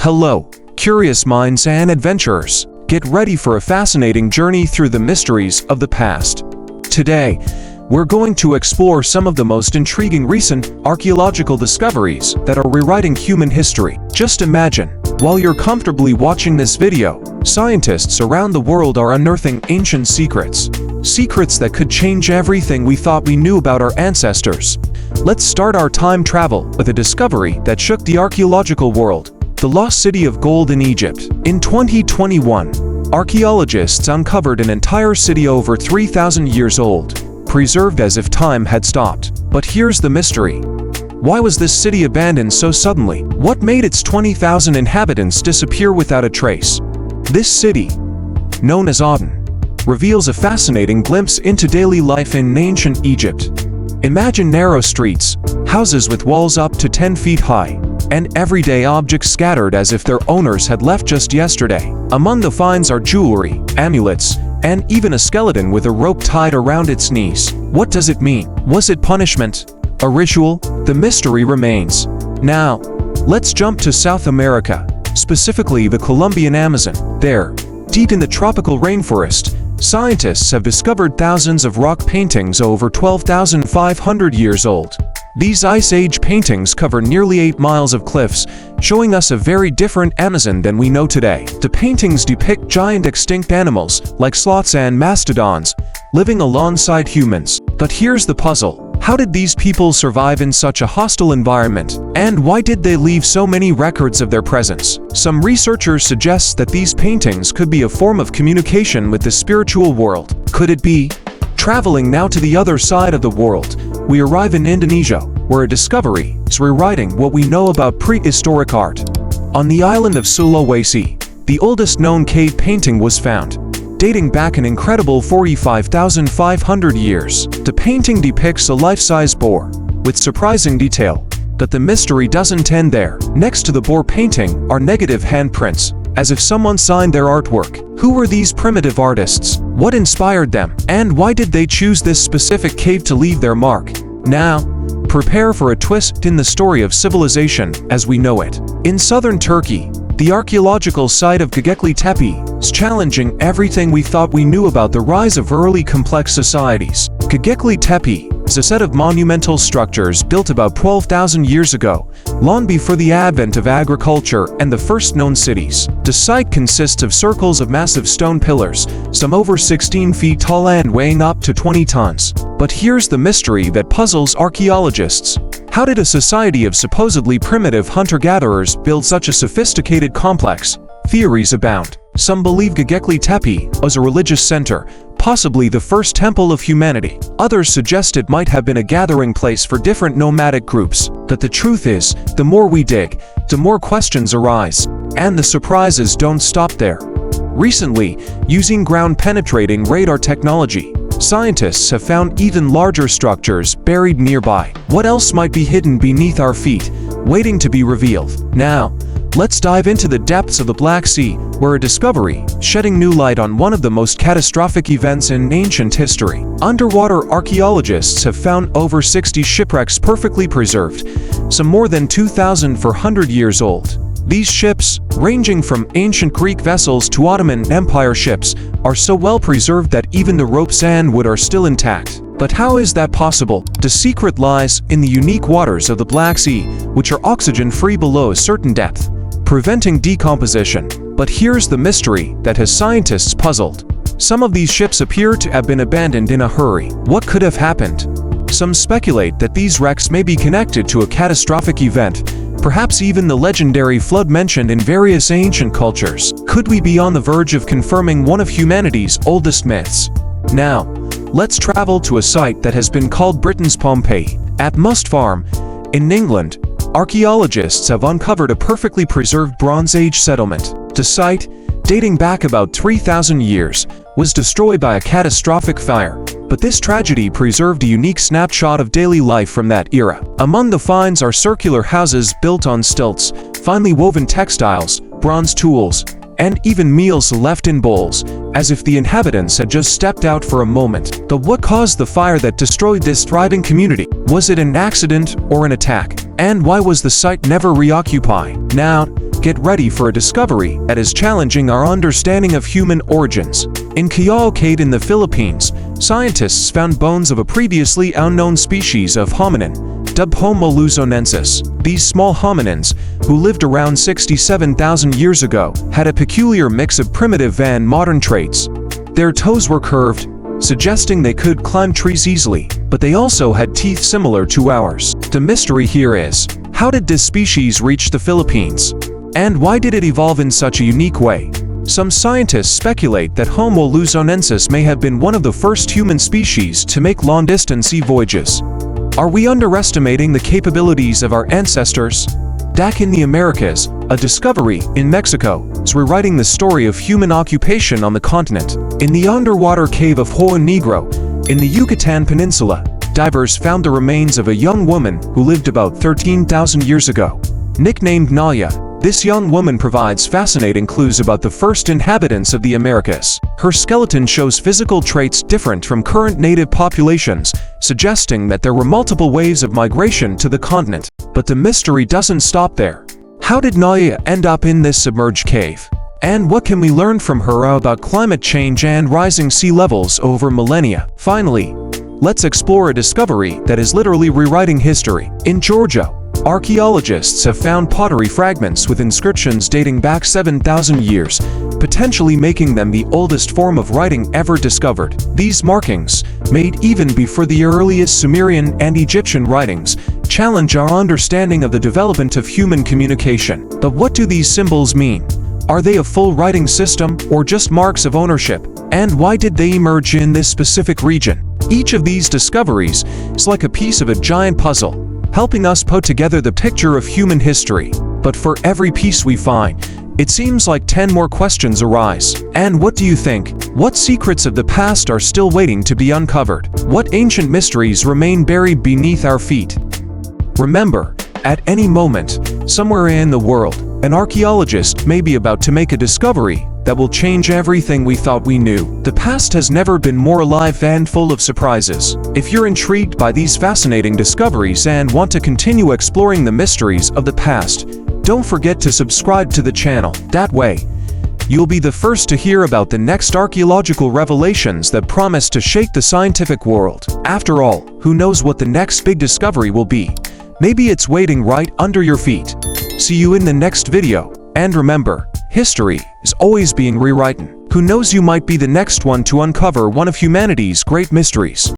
Hello, curious minds and adventurers. Get ready for a fascinating journey through the mysteries of the past. Today, we're going to explore some of the most intriguing recent archaeological discoveries that are rewriting human history. Just imagine, while you're comfortably watching this video, scientists around the world are unearthing ancient secrets. Secrets that could change everything we thought we knew about our ancestors. Let's start our time travel with a discovery that shook the archaeological world. The lost city of gold in Egypt. In 2021, archaeologists uncovered an entire city over 3,000 years old, preserved as if time had stopped. But here's the mystery. Why was this city abandoned so suddenly? What made its 20,000 inhabitants disappear without a trace? This city, known as Aden, reveals a fascinating glimpse into daily life in ancient Egypt. Imagine narrow streets, houses with walls up to 10 feet high, and everyday objects scattered as if their owners had left just yesterday. Among the finds are jewelry, amulets, and even a skeleton with a rope tied around its knees. What does it mean? Was it punishment? A ritual? The mystery remains. Now, let's jump to South America, specifically the Colombian Amazon. There, deep in the tropical rainforest, scientists have discovered thousands of rock paintings over 12,500 years old. These Ice Age paintings cover nearly 8 miles of cliffs, showing us a very different Amazon than we know today. The paintings depict giant extinct animals, like sloths and mastodons, living alongside humans. But here's the puzzle. How did these people survive in such a hostile environment? And why did they leave so many records of their presence? Some researchers suggest that these paintings could be a form of communication with the spiritual world. Could it be? Traveling now to the other side of the world, we arrive in Indonesia, where a discovery is rewriting what we know about prehistoric art. On the island of Sulawesi, the oldest known cave painting was found, dating back an incredible 45,500 years. The painting depicts a life-size boar, with surprising detail. But the mystery doesn't end there. Next to the boar painting are negative handprints, as if someone signed their artwork. Who were these primitive artists? What inspired them? And why did they choose this specific cave to leave their mark? Now, prepare for a twist in the story of civilization as we know it. In southern Turkey, the archaeological site of Gobekli Tepe is challenging everything we thought we knew about the rise of early complex societies. Gobekli Tepe is a set of monumental structures built about 12,000 years ago, long before the advent of agriculture and the first known cities. The site consists of circles of massive stone pillars, some over 16 feet tall and weighing up to 20 tons. But here's the mystery that puzzles archaeologists. How did a society of supposedly primitive hunter-gatherers build such a sophisticated complex? Theories abound. Some believe Gobekli Tepe was a religious center, possibly the first temple of humanity. Others suggest it might have been a gathering place for different nomadic groups. But the truth is, the more we dig, the more questions arise. And the surprises don't stop there. Recently, using ground-penetrating radar technology, scientists have found even larger structures buried nearby. What else might be hidden beneath our feet, waiting to be revealed? Now, let's dive into the depths of the Black Sea, where a discovery shedding new light on one of the most catastrophic events in ancient history. Underwater archaeologists have found over 60 shipwrecks perfectly preserved, some more than 2,400 years old. These ships, ranging from ancient Greek vessels to Ottoman Empire ships, are so well preserved that even the ropes and wood are still intact. But how is that possible? The secret lies in the unique waters of the Black Sea, which are oxygen-free below a certain depth, preventing decomposition. But here's the mystery that has scientists puzzled. Some of these ships appear to have been abandoned in a hurry. What could have happened? Some speculate that these wrecks may be connected to a catastrophic event, perhaps even the legendary flood mentioned in various ancient cultures. Could we be on the verge of confirming one of humanity's oldest myths? Now, let's travel to a site that has been called Britain's Pompeii. At Must Farm, in England, archaeologists have uncovered a perfectly preserved Bronze Age settlement. The site, dating back about 3,000 years, was destroyed by a catastrophic fire, but this tragedy preserved a unique snapshot of daily life from that era. Among the finds are circular houses built on stilts, finely woven textiles, bronze tools, and even meals left in bowls, as if the inhabitants had just stepped out for a moment. But what caused the fire that destroyed this thriving community? Was it an accident or an attack? And why was the site never reoccupied? Now, get ready for a discovery that is challenging our understanding of human origins. In Callao Cave in the Philippines, scientists found bones of a previously unknown species of hominin, dubbed Homo luzonensis. These small hominins, who lived around 67,000 years ago, had a peculiar mix of primitive and modern traits. Their toes were curved, suggesting they could climb trees easily, but they also had teeth similar to ours. The mystery here is, how did this species reach the Philippines? And why did it evolve in such a unique way? Some scientists speculate that Homo luzonensis may have been one of the first human species to make long-distance sea voyages. Are we underestimating the capabilities of our ancestors? Back in the Americas, a discovery in Mexico is rewriting the story of human occupation on the continent. In the underwater cave of Hoyo Negro, in the Yucatan Peninsula, divers found the remains of a young woman who lived about 13,000 years ago. Nicknamed Naya, this young woman provides fascinating clues about the first inhabitants of the Americas. Her skeleton shows physical traits different from current native populations, suggesting that there were multiple waves of migration to the continent. But the mystery doesn't stop there. How did Naya end up in this submerged cave? And what can we learn from her about climate change and rising sea levels over millennia? Finally, let's explore a discovery that is literally rewriting history. In Georgia, archaeologists have found pottery fragments with inscriptions dating back 7,000 years, potentially making them the oldest form of writing ever discovered. These markings, made even before the earliest Sumerian and Egyptian writings, challenge our understanding of the development of human communication. But what do these symbols mean? Are they a full writing system or just marks of ownership? And why did they emerge in this specific region? Each of these discoveries is like a piece of a giant puzzle, helping us put together the picture of human history. But for every piece we find, it seems like 10 more questions arise. And what do you think? What secrets of the past are still waiting to be uncovered? What ancient mysteries remain buried beneath our feet? Remember, at any moment, somewhere in the world, an archaeologist may be about to make a discovery that will change everything we thought we knew. The past has never been more alive and full of surprises. If you're intrigued by these fascinating discoveries and want to continue exploring the mysteries of the past, don't forget to subscribe to the channel. That way, you'll be the first to hear about the next archaeological revelations that promise to shake the scientific world. After all, who knows what the next big discovery will be? Maybe it's waiting right under your feet. See you in the next video. And remember, history is always being rewritten. Who knows, you might be the next one to uncover one of humanity's great mysteries.